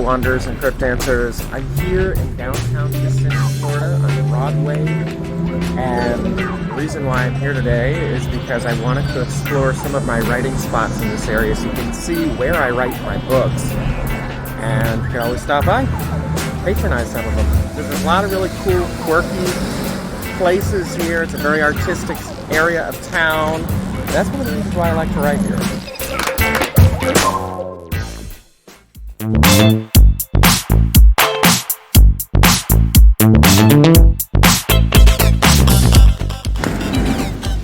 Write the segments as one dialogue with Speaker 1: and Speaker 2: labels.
Speaker 1: Wanderers and crypt dancers. I'm here in downtown Kissimmee, Florida on Broadway, and the reason why I'm here today is because I wanted to explore some of my writing spots in this area so you can see where I write my books, and you can always stop by, patronize some of them. There's a lot of really cool, quirky places here. It's a very artistic area of town. That's one of the reasons why I like to write here.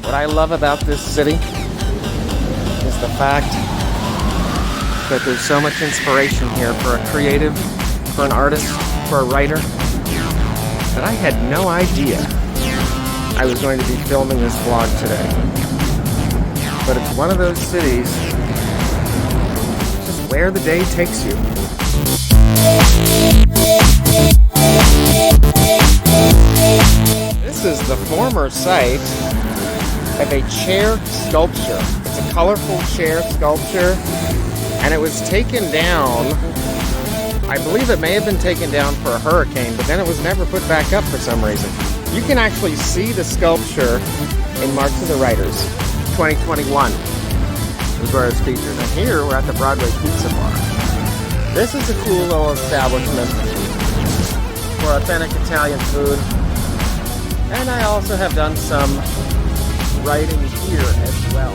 Speaker 1: What I love about this city is the fact that there's so much inspiration here for a creative, for an artist, for a writer, that I had no idea I was going to be filming this vlog today. But it's one of those cities, just where the day takes you. This is the former site of a chair sculpture. It's a colorful chair sculpture, and it was taken down. I believe it may have been taken down for a hurricane, but then it was never put back up for some reason. You can actually see the sculpture in March of the Writers 2021 is where it's featured. And here we're at the Broadway Pizza Bar. This is a cool little establishment for authentic Italian food. And I also have done some writing here as well.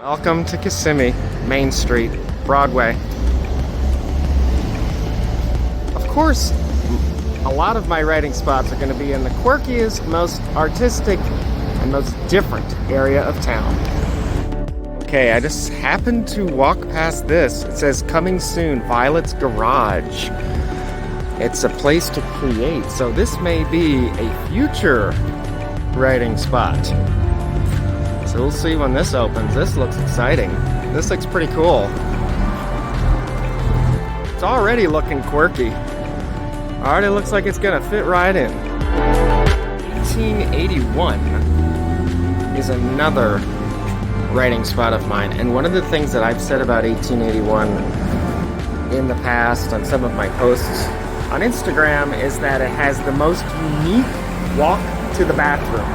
Speaker 1: Welcome to Kissimmee, Main Street, Broadway. Of course, a lot of my writing spots are going to be in the quirkiest, most artistic, and most different area of town. Okay, I just happened to walk past this. It says, coming soon, Violet's Garage. It's a place to create, so this may be a future writing spot. So we'll see when this opens. This looks exciting. This looks pretty cool. It's already looking quirky. Already looks like it's gonna fit right in. 1881 is another writing spot of mine, and one of the things that I've said about 1881 in the past on some of my posts on Instagram is that it has the most unique walk to the bathroom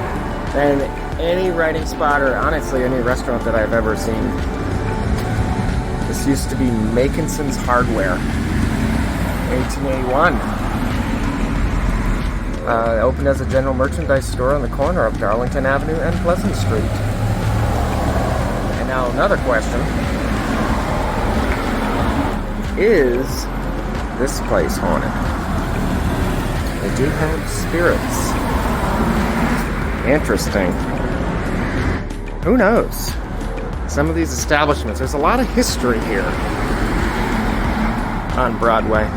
Speaker 1: than any writing spot, or honestly any restaurant that I've ever seen. This used to be Makinson's Hardware, 1881. It opened as a general merchandise store on the corner of Darlington Avenue and Pleasant Street. And now another question, is this place haunted? They do have spirits. Interesting. Who knows? Some of these establishments, there's a lot of history here on Broadway.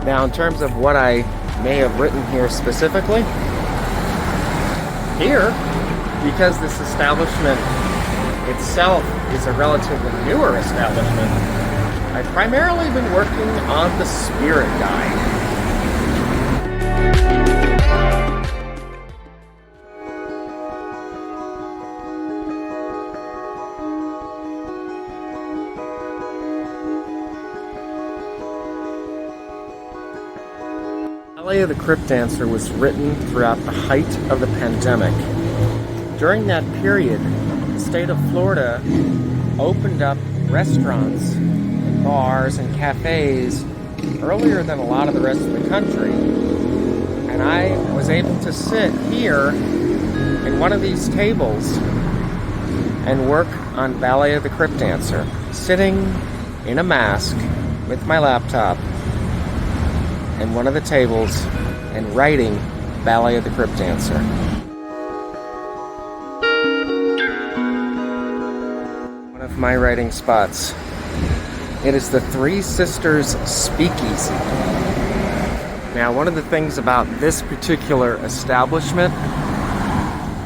Speaker 1: Now, in terms of what I may have written here specifically, here, because this establishment itself is a relatively newer establishment, I've primarily been working on the spirit guide. Ballet of the Crypt Dancer was written throughout the height of the pandemic. During that period, the state of Florida opened up restaurants, and bars, and cafes earlier than a lot of the rest of the country. And I was able to sit here in one of these tables and work on Ballet of the Crypt Dancer, sitting in a mask with my laptop and one of the tables and writing Ballet of the Crypt Dancer. One of my writing spots. It is the Three Sisters Speakeasy. Now, one of the things about this particular establishment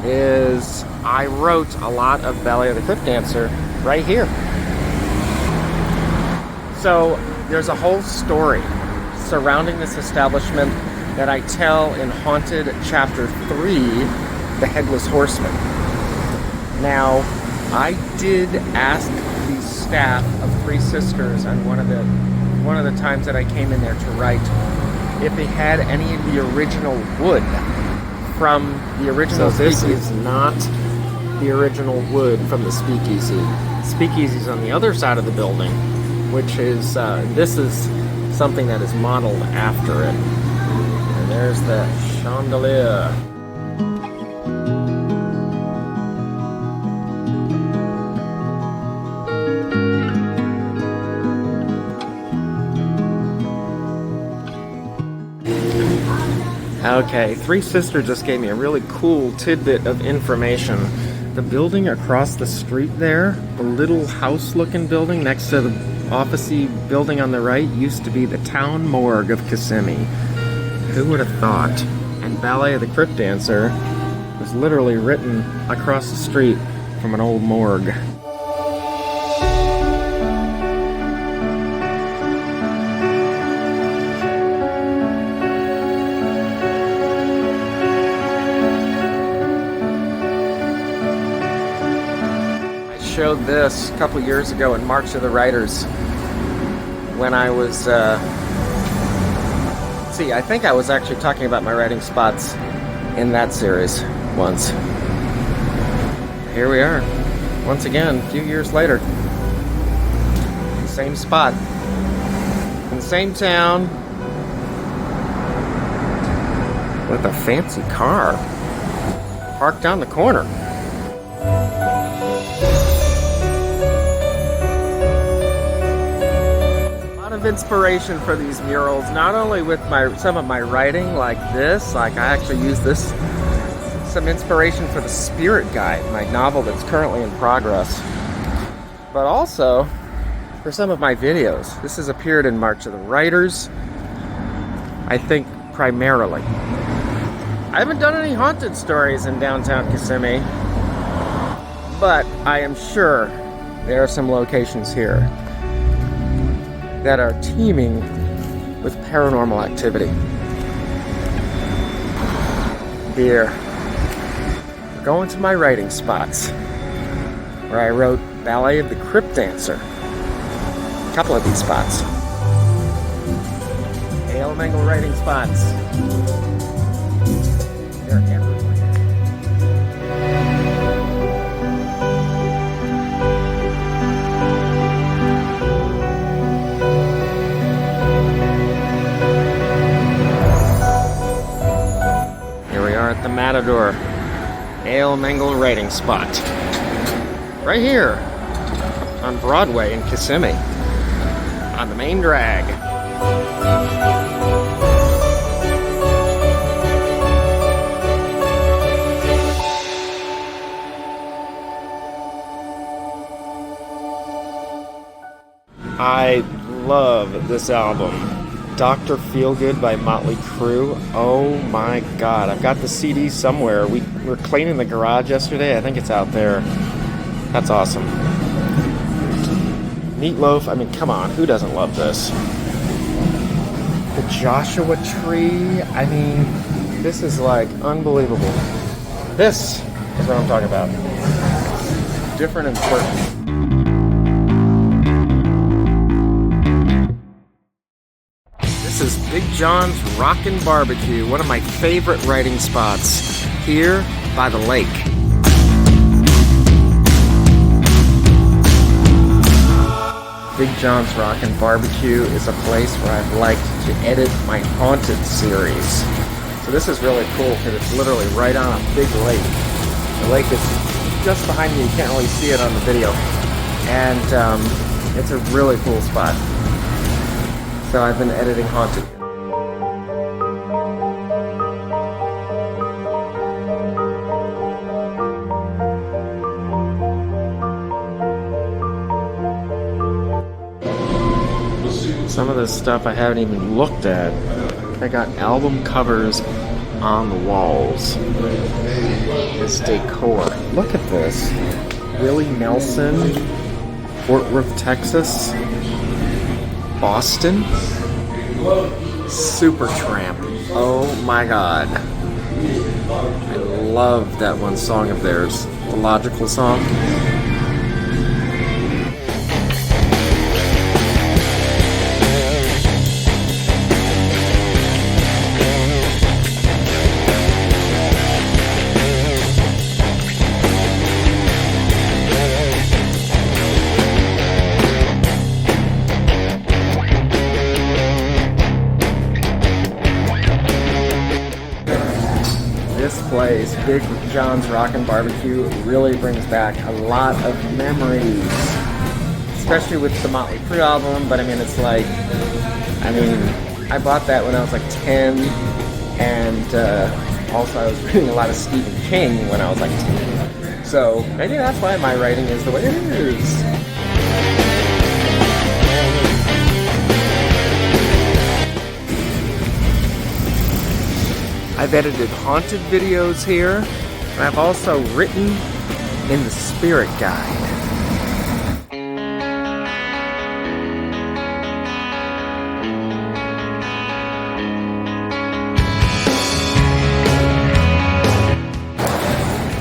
Speaker 1: is I wrote a lot of Ballet of the Crypt Dancer right here. So there's a whole story surrounding this establishment that I tell in Haunted Chapter 3, The Headless Horseman. Now, I did ask the staff of Three Sisters on one of the times that I came in there to write if they had any of the original wood from the original Speakeasy. So this is not the original wood from the Speakeasy. Speakeasy's on the other side of the building, which is, this is something that is modeled after it. And there's the chandelier. Okay, Three Sisters just gave me a really cool tidbit of information. The building across the street there, the little house-looking building next to the office-y building on the right, used to be the town morgue of Kissimmee. Who would have thought? And Ballet of the Crypt Dancer was literally written across the street from an old morgue. Showed this a couple years ago in March of the Writers when I was I think I was actually talking about my writing spots in that series once. Here we are once again a few years later, same spot in the same town with a fancy car parked down the corner. Inspiration for these murals, not only with some of my writing like this, like I actually use this, some inspiration for the Spirit Guide, my novel that's currently in progress, but also for some of my videos. This has appeared in March of the Writers, I think primarily. I haven't done any haunted stories in downtown Kissimmee, but I am sure there are some locations here that are teeming with paranormal activity. Here, we're going to my writing spots, where I wrote Ballet of the Crypt Dancer. A couple of these spots. A.L. Mengel writing spots. They're everywhere. At the Matador, A.L. Mengel writing spot. Right here on Broadway in Kissimmee, on the main drag. I love this album. Dr. Feelgood by Motley Crue. Oh my god, I've got the CD somewhere. We were cleaning the garage yesterday. I think it's out there. That's awesome. Meatloaf, I mean, come on, who doesn't love this? The Joshua Tree, I mean, this is like unbelievable. This is what I'm talking about. Different and quirky. This is Big John's Rockin' Barbecue, one of my favorite writing spots, here by the lake. Big John's Rockin' Barbecue is a place where I've liked to edit my haunted series. So this is really cool because it's literally right on a big lake. The lake is just behind me, you can't really see it on the video. And it's a really cool spot. So I've been editing haunted. some of this stuff I haven't even looked at. I got album covers on the walls. This decor. Look at this. Willie Nelson, Fort Worth, Texas, Boston, Supertramp. Oh my god. I love that one song of theirs, the Logical song. This place, Big John's Rockin' Barbecue, really brings back a lot of memories. Especially with the Motley Crue album, but I mean, it's like, I bought that when I was like 10, and also I was reading a lot of Stephen King when I was like 10. So maybe that's why my writing is the way it is. I've edited haunted videos here, and I've also written in the Spirit Guide.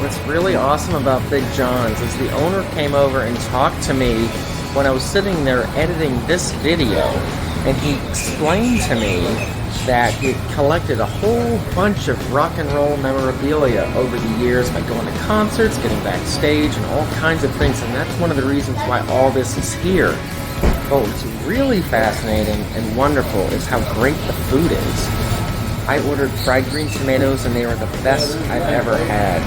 Speaker 1: What's really awesome about Big John's is the owner came over and talked to me when I was sitting there editing this video, and he explained to me that he collected a whole bunch of rock and roll memorabilia over the years by going to concerts, getting backstage, and all kinds of things, and that's one of the reasons why all this is here. But what's really fascinating and wonderful is how great the food is. I ordered fried green tomatoes, and they were the best I've ever had.